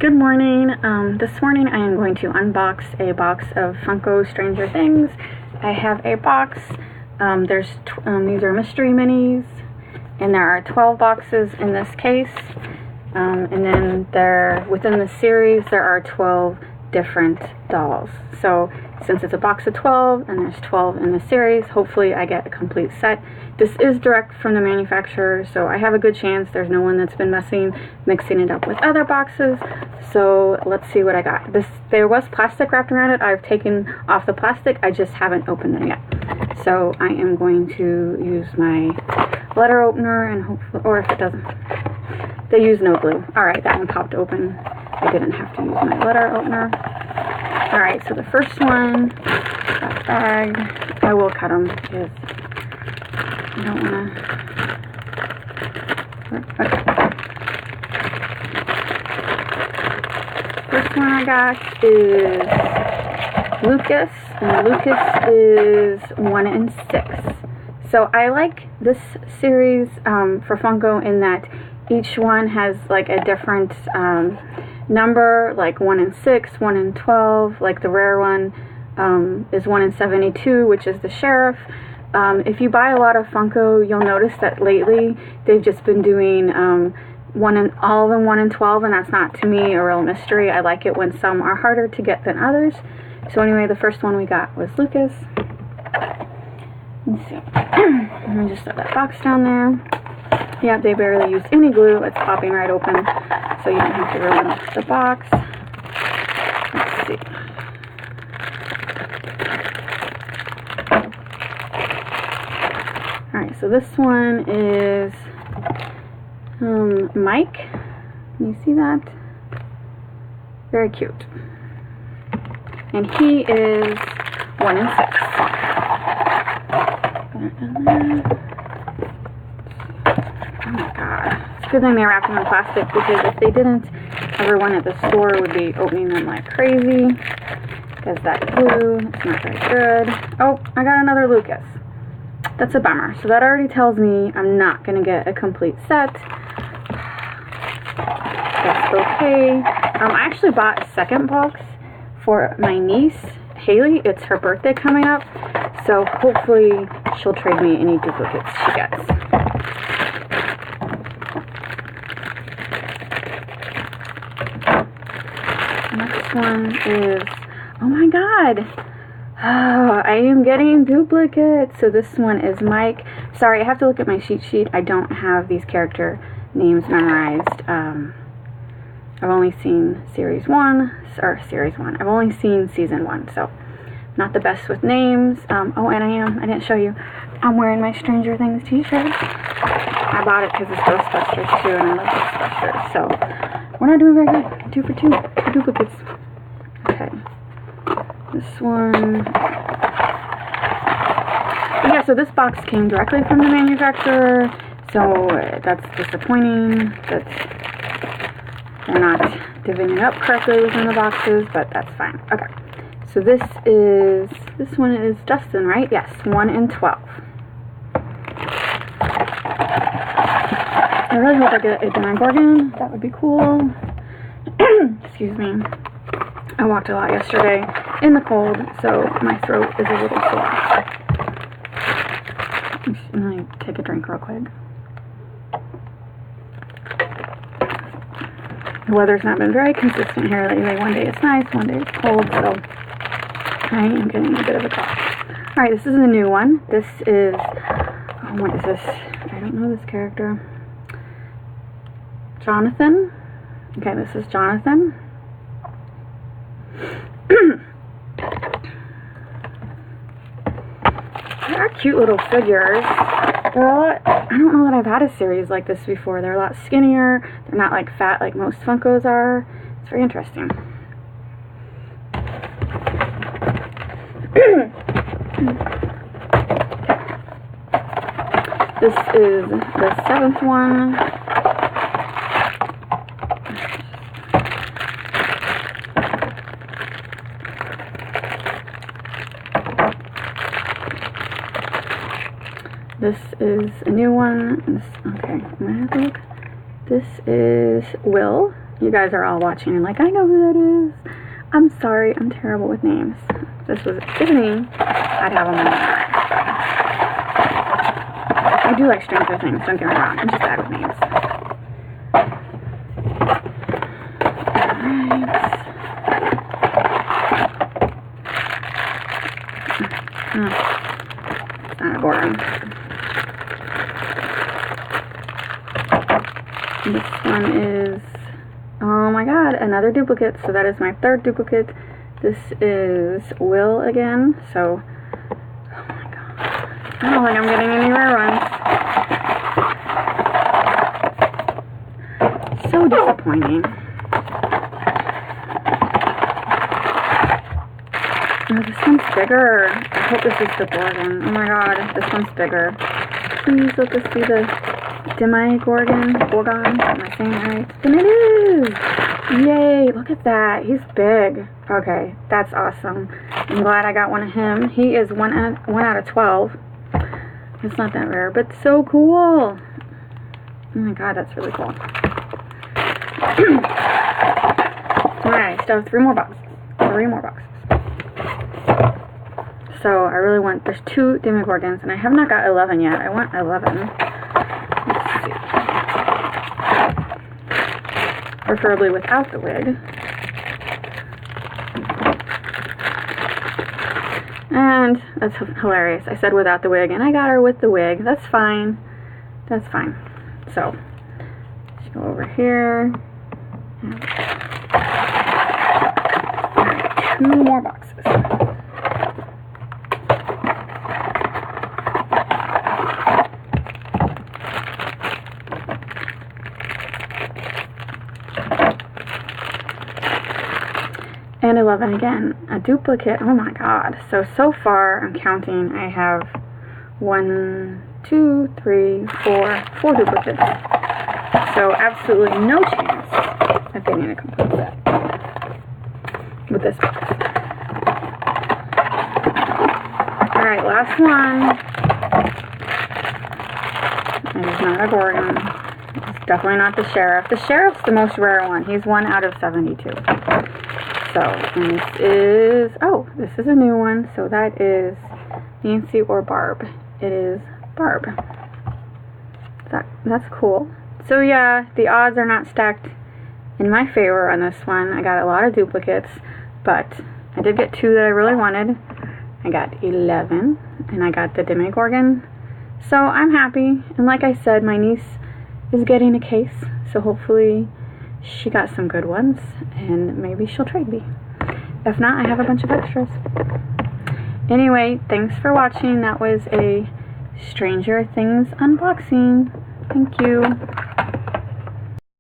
Good morning. This morning I am going to unbox a box of Funko Stranger Things. I have a box. These are mystery minis, and there are 12 boxes in this case. And then within the series there are 12 different dolls. So since it's a box of 12 and there's 12 in the series, hopefully I get a complete set. This is direct from the manufacturer, so I have a good chance there's no one that's been mixing it up with other boxes. So let's see what I got. There was plastic wrapped around it. I've taken off the plastic, I just haven't opened them yet. So I am going to use my letter opener and hopefully, or if it doesn't, they use no glue. Alright, that one popped open. I didn't have to use my letter opener. Alright, so the first one, that bag, I will cut them because I don't want to. Okay. First one I got is Lucas, and Lucas is 1 and 6. So I like this series for Funko in that each one has like a different number, like 1 and 6, 1 and 12, like the rare one is 1 and 72, which is the sheriff. If you buy a lot of Funko, you'll notice that lately they've just been doing all of them 1 and 12, and that's not, to me, a real mystery. I like it when some are harder to get than others. So anyway, the first one we got was Lucas. Let's see. Let me just set that box down there. Yeah, they barely used any glue. It's popping right open, so you don't have to ruin the box. Let's see. Alright, so this one is Mike. Can you see that? Very cute. And he is 1 and 6. Oh my god. It's a good thing they wrapped them in plastic, because if they didn't, everyone at the store would be opening them like crazy. Because that glue, it's not very good. Oh, I got another Lucas. That's a bummer. So that already tells me I'm not going to get a complete set. That's okay. I actually bought a second box for my niece, Haley. It's her birthday coming up. So hopefully she'll trade me any duplicates she gets. Next one is, oh my god. Oh, I am getting duplicates. So this one is Mike. Sorry, I have to look at my cheat sheet. I don't have these character names memorized. I've only seen Series 1, I've only seen Season 1, so not the best with names. Oh, and I didn't show you, I'm wearing my Stranger Things t-shirt. I bought it because it's Ghostbusters too, and I love Ghostbusters. So we're not doing very good. 2 for 2 duplicates. Okay. This one. Yeah, so this box came directly from the manufacturer, so that's disappointing that they're not divvying it up correctly within the boxes, but that's fine. Okay, so this one is Justin, right? Yes, 1 and 12. I really hope I get a Demogorgon. That would be cool. Excuse me. I walked a lot yesterday in the cold, so my throat is a little sore. Let me take a drink real quick. The weather's not been very consistent here lately. One day it's nice, one day it's cold, so I am getting a bit of a cough. Alright, this is the new one. This is, oh, what is this? I don't know this character. Jonathan. Okay, this is Jonathan. They are cute little figures. They're a lot, I don't know that I've had a series like this before. They're a lot skinnier. They're not like fat like most Funkos are. It's very interesting. This is the 7th one. This is a new one. Okay, I'm gonna have to look. This is Will, You guys are all watching and like, I know who that is. I'm sorry, I'm terrible with names. If this was Disney, I'd have them in there. I do like Stranger Things, don't get me wrong. I'm just bad with names. Alright. It's not a Gordon. This one is, oh my god, another duplicate. So that is my third duplicate. This is Will again. So, oh my god. I don't think I'm getting any rare ones. So disappointing. Oh, this one's bigger. I hope this is the Gorgon. Oh my god, this one's bigger. Please let this be the Demogorgon. Gorgon. Am I saying that right? And it is! Yay! Look at that. He's big. Okay, that's awesome. I'm glad I got one of him. He is 1 out of 12. It's not that rare, but so cool. Oh my god, that's really cool. Alright, still have 3 more boxes. 3 more boxes. So I really want, there's 2 Demogorgons, and I have not got 11 yet. I want 11. Let's see. Preferably without the wig. And that's hilarious. I said without the wig, and I got her with the wig. That's fine. That's fine. So, let's go over here. Alright, 2 more boxes. And 11 again. A duplicate. Oh my god. So far, I'm counting, I have 1, 2, 3, 4 duplicates. So absolutely no chance of getting a complete set with this box. Alright, last one. It is not a Gorgon. It's definitely not the Sheriff. The Sheriff's the most rare one. He's 1 out of 72. So, and this is, oh, this is a new one. So that is Nancy or Barb. It is Barb. That's cool. So yeah, the odds are not stacked in my favor on this one. I got a lot of duplicates, but I did get 2 that I really wanted. I got 11, and I got the Demogorgon. So I'm happy. And like I said, my niece is getting a case, so hopefully she got some good ones, and maybe she'll trade me. If not, I have a bunch of extras. Anyway, thanks for watching. That was a Stranger Things unboxing. Thank you.